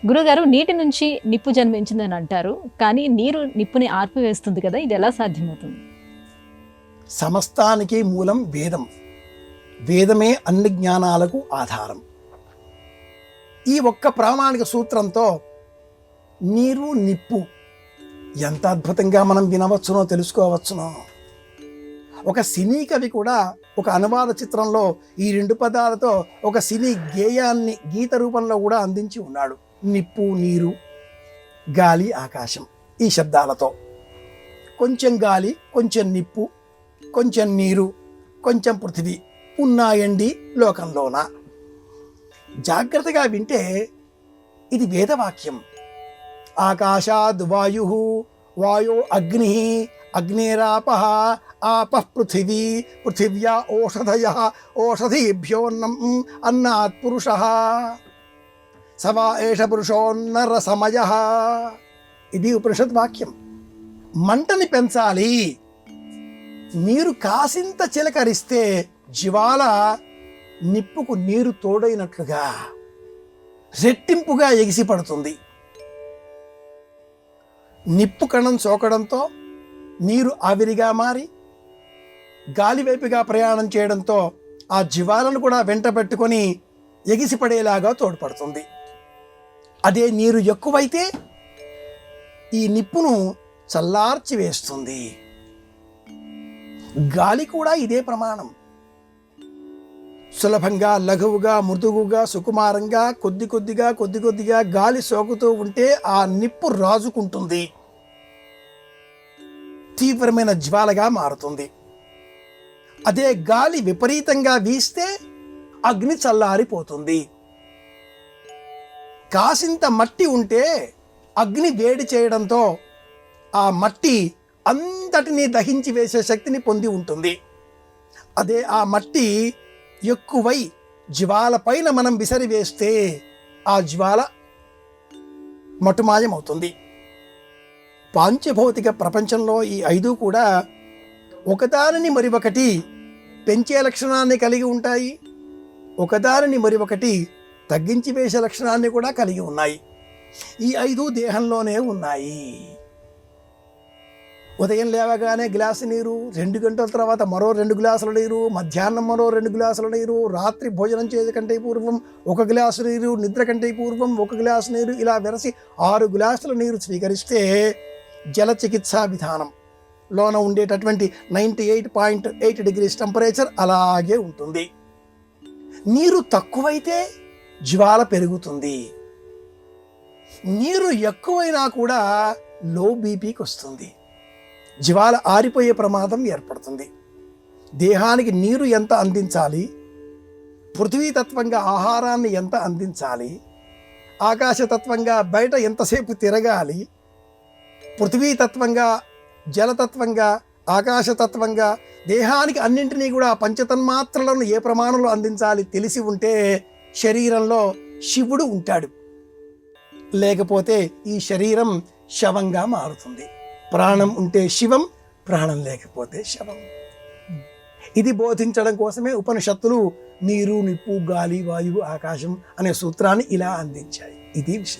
గురుగారు, నీటి నుంచి నిప్పు జన్మించిందని అంటారు. కానీ నీరు నిప్పుని ఆర్పివేస్తుంది కదా, ఇది ఎలా సాధ్యమవుతుంది? సమస్తానికి మూలం వేదం. వేదమే అన్ని జ్ఞానాలకు ఆధారం. ఈ ఒక్క ప్రామాణిక సూత్రంతో నీరు నిప్పు ఎంత అద్భుతంగా మనం వినవచ్చునో తెలుసుకోవచ్చునో. ఒక సినీ కవి కూడా ఒక అనువాద చిత్రంలో ఈ రెండు పదాలతో ఒక సినీ గేయాన్ని గీత రూపంలో కూడా అందించి ఉన్నాడు. నిప్పు, నీరు, గాలి, ఆకాశం ఈ శబ్దాలతో. కొంచెం గాలి, కొంచెం నిప్పు, కొంచెం నీరు, కొంచెం పృథివీ ఉన్నాయండి లోకంలోన. జాగ్రత్తగా వింటే ఇది వేదవాక్యం. ఆకాశాద్ వాయు, వాయో అగ్ని, అగ్నేరాపః, ఆపః పృథివీ, పృథివ్యా ఓషధయః, ఓషధీభ్యోన్నం అన్నాత్ పురుషః, సవా ఏష పురుషోన్నర సమయః. ఇది ఉపనిషత్ వాక్యం. మంటని పెంచాలి. నీరు కాసింత చిలకరిస్తే జ్వాల నిప్పుకు నీరు తోడైనట్లుగా రెట్టింపుగా ఎగిసిపడుతుంది. నిప్పు కణం సోకడంతో నీరు ఆవిరిగా మారి గాలివైపుగా ప్రయాణం చేయడంతో ఆ జ్వాలను కూడా వెంట పెట్టుకొని ఎగిసిపడేలాగా తోడ్పడుతుంది. అదే నీరు ఎక్కువైతే ఈ నిప్పును చల్లార్చి వేస్తుంది. గాలి కూడా ఇదే ప్రమాణం. సులభంగా, లఘువుగా, మృదువుగా, సుకుమారంగా కొద్ది కొద్దిగా గాలి సోకుతూ ఉంటే ఆ నిప్పు రాజుకుంటుంది, తీవ్రమైన జ్వాలగా మారుతుంది. అదే గాలి విపరీతంగా వీస్తే అగ్ని చల్లారిపోతుంది. కాసింత మట్టి ఉంటే అగ్ని వేడి చేయడంతో ఆ మట్టి అంతటినీ దహించి వేసే శక్తిని పొంది ఉంటుంది. అదే ఆ మట్టి ఎక్కువై జ్వాల పైన మనం విసిరివేస్తే ఆ జ్వాల మటుమాయమవుతుంది. పాంచభౌతిక ప్రపంచంలో ఈ ఐదు కూడా ఒకదానిని మరి ఒకటి పెంచే లక్షణాన్ని కలిగి ఉంటాయి, ఒకదానిని మరి ఒకటి తగ్గించి వేసే లక్షణాన్ని కూడా కలిగి ఉన్నాయి. ఈ ఐదు దేహంలోనే ఉన్నాయి. ఉదయం లేవగానే గ్లాసు నీరు, 2 గంటల తర్వాత మరో 2 గ్లాసుల నీరు, మధ్యాహ్నం మరో 2 గ్లాసుల నీరు, రాత్రి భోజనం చేసే కంటే పూర్వం 1 గ్లాసు నీరు, నిద్ర కంటే పూర్వం 1 గ్లాసు నీరు, ఇలా వెరసి 6 గ్లాసుల నీరు స్వీకరిస్తే జల చికిత్సా విధానం లోన ఉండేటటువంటి 98.8 డిగ్రీస్ టెంపరేచర్ అలాగే ఉంటుంది. నీరు తక్కువైతే జ్వాల పెరుగుతుంది. నీరు ఎక్కువైనా కూడా లో బీపీకి వస్తుంది, జ్వాల ఆరిపోయే ప్రమాదం ఏర్పడుతుంది. దేహానికి నీరు ఎంత అందించాలి, పృథ్వీతత్వంగా ఆహారాన్ని ఎంత అందించాలి, ఆకాశతత్వంగా బయట ఎంతసేపు తిరగాలి, పృథ్వీతత్వంగా, జలతత్వంగా, ఆకాశతత్వంగా దేహానికి అన్నింటినీ కూడా పంచతన్మాత్రలను ఏ ప్రమాణంలో అందించాలి తెలిసి ఉంటే శరీరంలో శివుడు ఉంటాడు. లేకపోతే ఈ శరీరం శవంగా మారుతుంది. ప్రాణం ఉంటే శివం, ప్రాణం లేకపోతే శవం. ఇది బోధించడం కోసమే ఉపనిషత్తులు నీరు, నిప్పు, గాలి, వాయువు, ఆకాశం అనే సూత్రాన్ని ఇలా అందించాయి. ఇది విషయం.